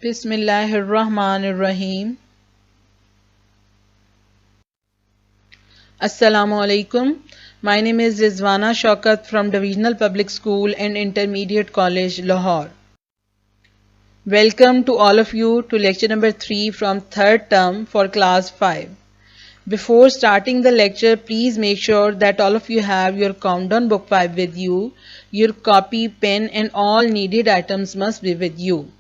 Bismillahirrahmanirrahim. Assalamu alaikum. My name is Rizwana Shaukat from Divisional Public School and Intermediate College, Lahore. Welcome to all of you to lecture number 3 from third term for class 5. Before starting the lecture, please make sure that all of you have your countdown book 5 with you. Your copy, pen and all needed items must be with you.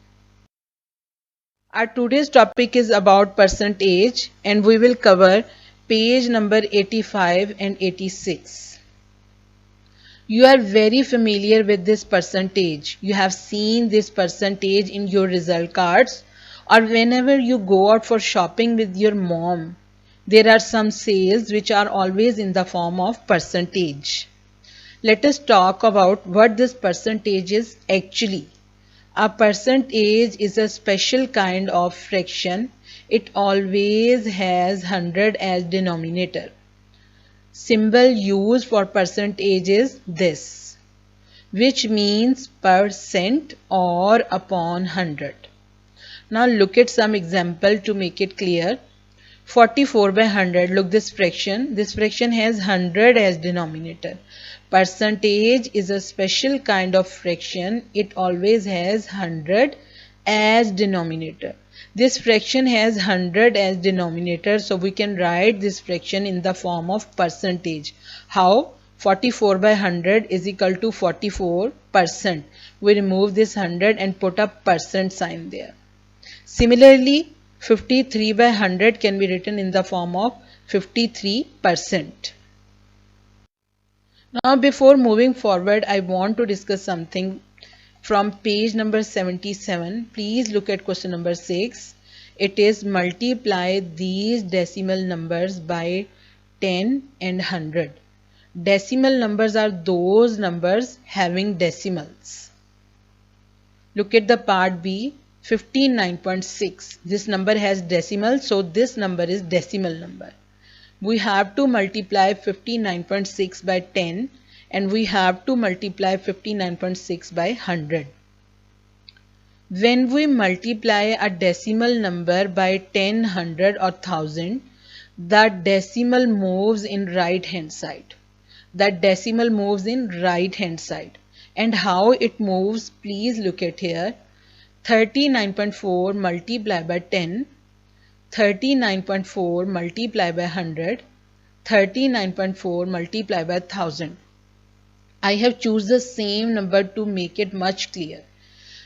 Our today's topic is about percentage and we will cover page number 85 and 86. You are very familiar with this percentage. You have seen this percentage in your result cards or whenever you go out for shopping with your mom. There are some sales which are always in the form of percentage. Let us talk about what this percentage is actually. A percentage is a special kind of fraction. It always has 100 as denominator. Symbol used for percentage is this, which means percent or upon 100. Now look at some example to make it clear. 44 by 100, look this fraction has 100 as denominator. Percentage is a special kind of fraction. It always has 100 as denominator. This fraction has 100 as denominator, so we can write this fraction in the form of percentage. How? 44 by 100 is equal to 44%. We remove this 100 and put a percent sign there. Similarly, 53 by 100 can be written in the form of 53%. Now before moving forward, I want to discuss something from page number 77. Please look at question number 6. It is multiply these decimal numbers by 10 and 100. Decimal numbers are those numbers having decimals. Look at the part B. 59.6. This number has decimal, so this number is decimal number. We have to multiply 59.6 by 10 and we have to multiply 59.6 by 100. When we multiply a decimal number by 10, 100 or 1000, the decimal moves in right hand side. That decimal moves in right hand side. And how it moves, please look at here. 39.4 multiplied by 10, 39.4 multiplied by 100, 39.4 multiplied by 1000. I have chosen the same number to make it much clear.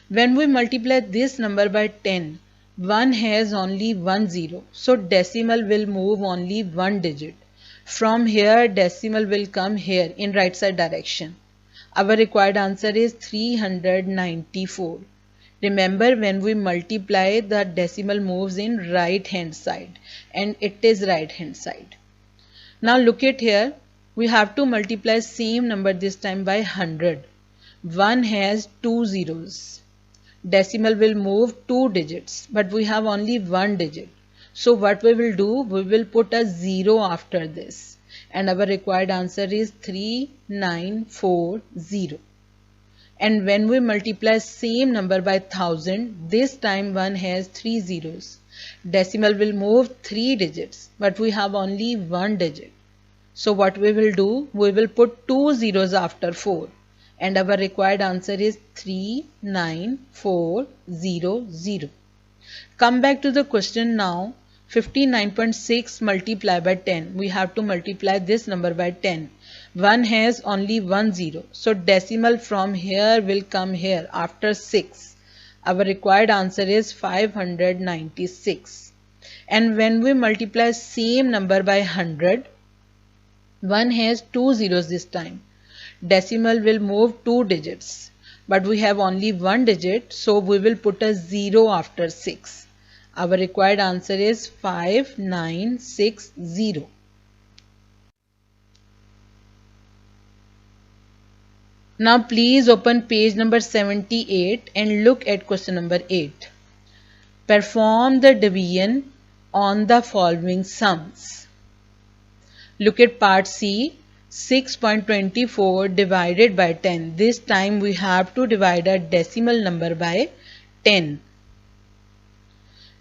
When we multiply this number by 10, 1 has only one zero, so decimal will move only one digit. From here, decimal will come here in right side direction. Our required answer is 394. Remember, when we multiply, the decimal moves in right hand side and it is right hand side. Now look at here. We have to multiply same number this time by 100. 1 has two zeros. Decimal will move two digits, but we have only one digit. So what we will do, we will put a 0 after this and our required answer is 3940. And when we multiply same number by 1000, this time 1 has three zeros. Decimal will move three digits, but we have only one digit. So what we will do, we will put two zeros after 4 and our required answer is 39400. Come back to the question now. 59.6 multiplied by 10. We have to multiply this number by 10. 1 has only one zero. So decimal from here will come here after 6. Our required answer is 596. And when we multiply same number by 100, 1 has two zeros this time. Decimal will move two digits. But we have only one digit, so we will put a 0 after 6. Our required answer is 5960. Now please open page number 78 and look at question number 8. Perform the division on the following sums. Look at part C. 6.24 divided by 10. This time we have to divide a decimal number by 10.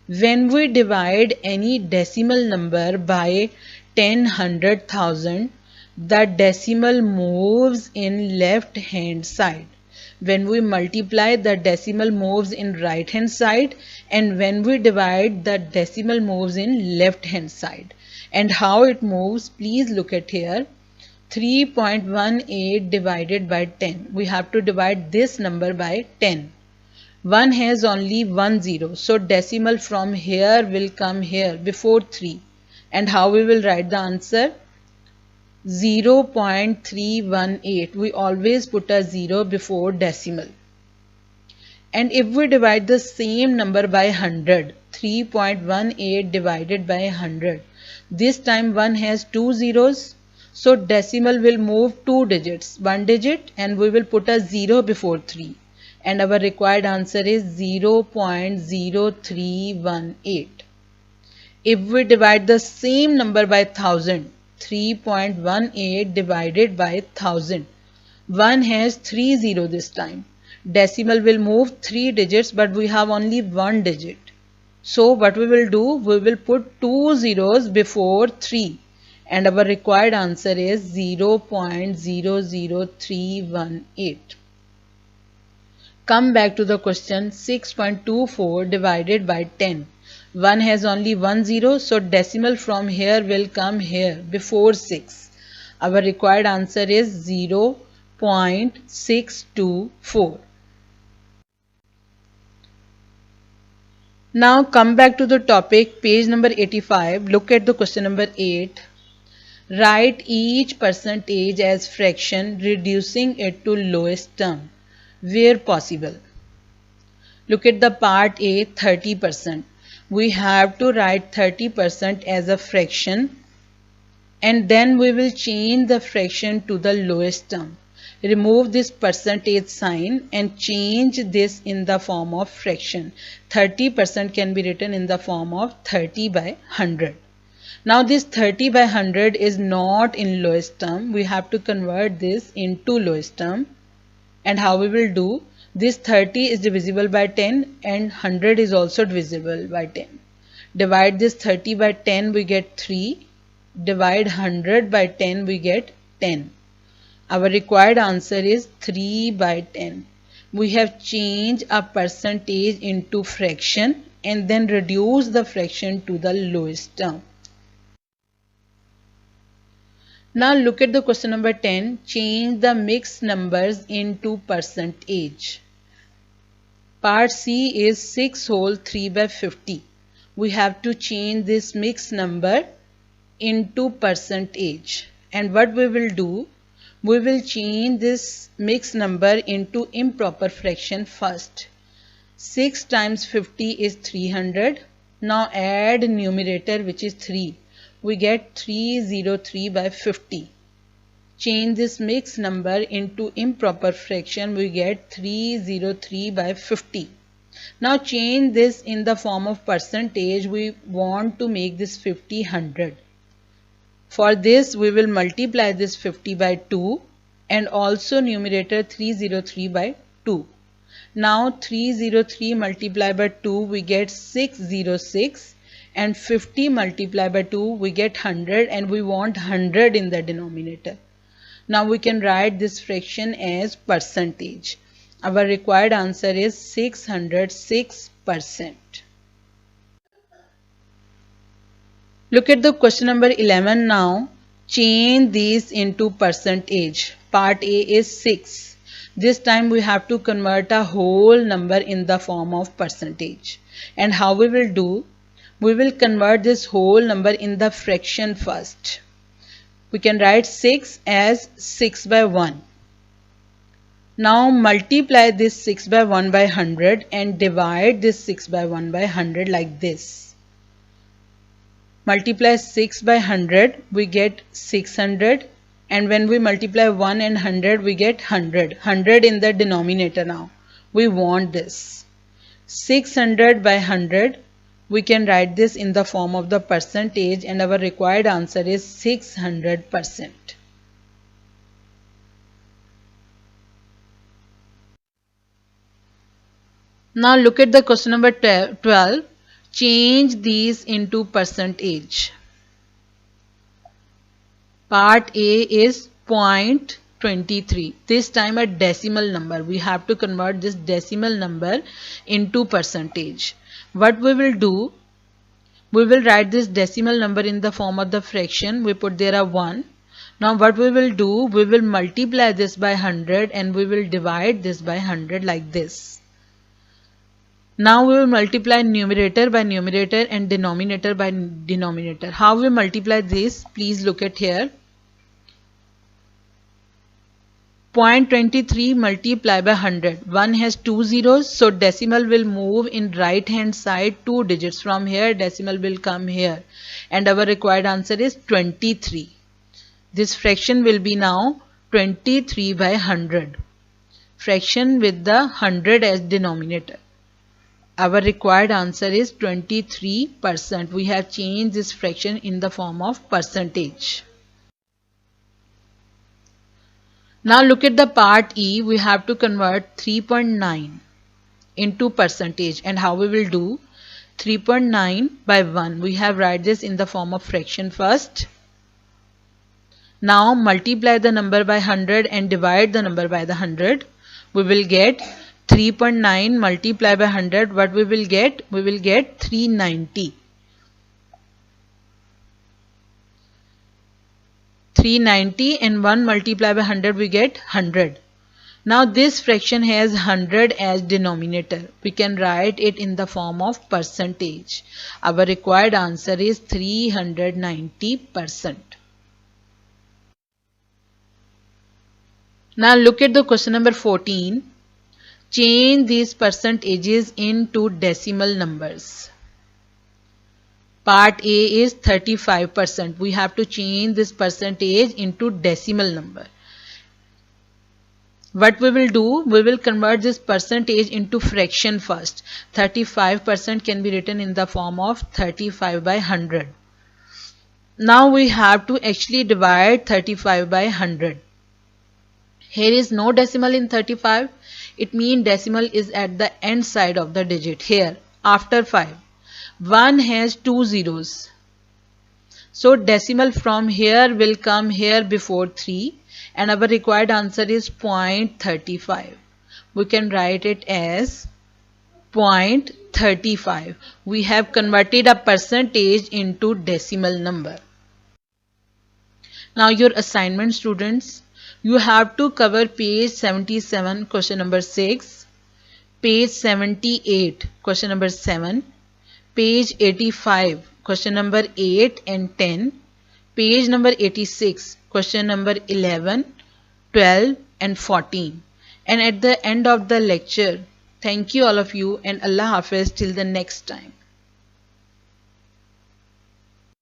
When we divide any decimal number by 10, 100,000, the decimal moves in left hand side. When we multiply, the decimal moves in right hand side, and when we divide, the decimal moves in left hand side. And how it moves, please look at here. 3.18 divided by 10. We have to divide this number by 10. 1 has only one zero, so decimal from here will come here before 3. And how we will write the answer? 0.318. We always put a 0 before decimal. And if we divide the same number by 100, 3.18 divided by 100, this time 1 has two zeros, so decimal will move 2 digits, 1 digit, and we will put a 0 before 3. And our required answer is 0.0318. If we divide the same number by 1000, 3.18 divided by 1000, 1 has 3 0 this time. Decimal will move 3 digits, but we have only 1 digit. So what we will do, we will put 2 zeros before 3. And our required answer is 0.00318. Come back to the question. 6.24 divided by 10. 1 has only one zero, so decimal from here will come here before 6. Our required answer is 0.624. Now come back to the topic, page number 85. Look at the question number 8. Write each percentage as fraction, reducing it to lowest term where possible. Look at the part A, 30%. We have to write 30% as a fraction, and then we will change the fraction to the lowest term. Remove this percentage sign and change this in the form of fraction. 30% can be written in the form of 30 by 100. Now this 30 by 100 is not in lowest term. We have to convert this into lowest term. And how we will do? This 30 is divisible by 10 and 100 is also divisible by 10. Divide this 30 by 10, we get 3. Divide 100 by 10, we get 10. Our required answer is 3 by 10. We have changed a percentage into fraction and then reduce the fraction to the lowest term. Now look at the question number 10. Change the mixed numbers into percentage. Part C is 6 whole 3 by 50. We have to change this mixed number into percentage. And what we will do? We will change this mixed number into improper fraction first. 6 times 50 is 300. Now add numerator, which is 3. We get 303 by 50. Change this mixed number into improper fraction. We get 303 by 50. Now change this in the form of percentage. We want to make this 50 100. For this we will multiply this 50 by 2 and also numerator 303 by 2. Now 303 multiplied by 2, we get 606. And 50 multiplied by 2, we get 100, and we want 100 in the denominator. Now we can write this fraction as percentage. Our required answer is 606%. Look at the question number 11 now. Change these into percentage. Part A is 6. This time we have to convert a whole number in the form of percentage. And how we will do? We will convert this whole number in the fraction first. We can write 6 as 6 by 1. Now multiply this 6 by 1 by 100 and divide this 6 by 1 by 100 like this. Multiply 6 by 100, we get 600, and when we multiply 1 and 100, we get 100. 100 in the denominator now. We want this. 600 by 100. We can write this in the form of the percentage, and our required answer is 600%. Now look at the question number 12. Change these into percentage. Part A is 0.23. This time a decimal number. We have to convert this decimal number into percentage. What we will do, we will write this decimal number in the form of the fraction. We put there a 1. Now what we will do, we will multiply this by 100 and we will divide this by 100 like this. Now we will multiply numerator by numerator and denominator by denominator. How we multiply this? Please look at here. 0.23 multiply by 100. 1 has 2 zeros, so decimal will move in right hand side 2 digits. From here decimal will come here and our required answer is 23. This fraction will be now 23 by 100. Fraction with the 100 as denominator. Our required answer is 23%. We have changed this fraction in the form of percentage. Now look at the part E. We have to convert 3.9 into percentage. And how we will do? 3.9 by 1. We have write this in the form of fraction first. Now multiply the number by 100 and divide the number by the 100. We will get 3.9 multiply by 100. What we will get? We will get 390. 390 and 1 multiply by 100 we get 100. Now this fraction has 100 as denominator. We can write it in the form of percentage. Our required answer is 390%. Now look at the question number 14. Change these percentages into decimal numbers. Part A is 35%. We have to change this percentage into decimal number. What we will do, we will convert this percentage into fraction first. 35% can be written in the form of 35 by 100. Now we have to actually divide 35 by 100. Here is no decimal in 35. It means decimal is at the end side of the digit. Here, after 5. 1 has 2 zeros. So decimal from here will come here before 3. And our required answer is 0.35. We can write it as 0.35. We have converted a percentage into decimal number. Now your assignment, students. You have to cover page 77, question number 6, page 78, question number 7, page 85, question number 8 and 10, page number 86, question number 11, 12 and 14. And at the end of the lecture, thank you all of you and Allah Hafiz till the next time.